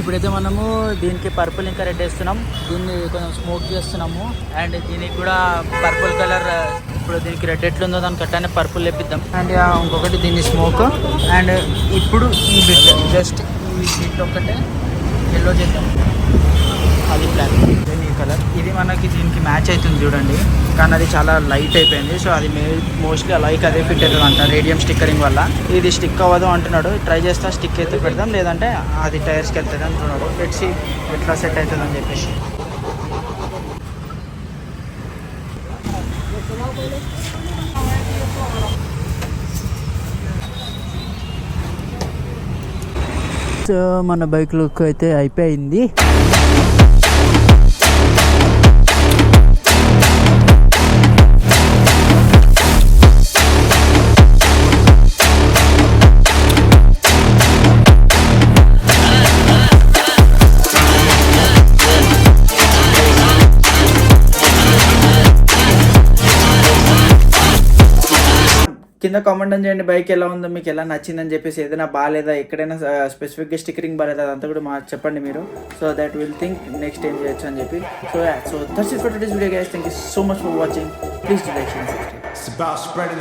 ఇప్పుడైతే మనము దీనికి పర్పుల్ ఇంకా రెడ్ వేస్తున్నాం. దీన్ని కొంచెం స్మోక్ చేస్తున్నాము. అండ్ దీనికి కూడా పర్పుల్ కలర్, ఇప్పుడు దీనికి రెడ్ ఎట్లుందో దానికి అట్లానే పర్పుల్ లేపిద్దాం. అండ్ ఇంకొకటి దీన్ని స్మోక్. అండ్ ఇప్పుడు ఈ బిట్ జస్ట్ ఈ బిట్ ఒక్కటే ఎల్లో చేద్దాం. అది ప్లాన్. ఈ కలర్ ఇది మనకి దీనికి మ్యాచ్ అవుతుంది చూడండి, కానీ అది చాలా లైట్ అయిపోయింది. సో అది మోస్ట్లీ లైక్ అదే ఫిట్ అవుతుంది అంట రేడియం స్టిక్కరింగ్ వల్ల. ఇది స్టిక్ అవ్వదు అంటున్నాడు. ట్రై చేస్తా, స్టిక్ అయితే పెడదాం, లేదంటే అది టైర్స్కి వెళ్తుంది అంటున్నాడు. లెట్స్ సీ ఎట్లా సెట్ అవుతుంది అని చెప్పేసి. సో మన బైక్ లుక్ అయితే అయిపోయింది. కింద కామెంట్ చేయండి బైక్ ఎలా ఉందో, మీకు ఎలా నచ్చిందని చెప్పేసి. ఏదైనా బాగాలేదా, ఎక్కడైనా స్పెసిఫిక్గా స్టిక్కరింగ్ బాగాలేదా అదంతా కూడా మాకు చెప్పండి మీరు. So that will think next ఏం చేయొచ్చు అని చెప్పి. So that's it for today's video guys. Thank you so much for watching. Please do like and subscribe.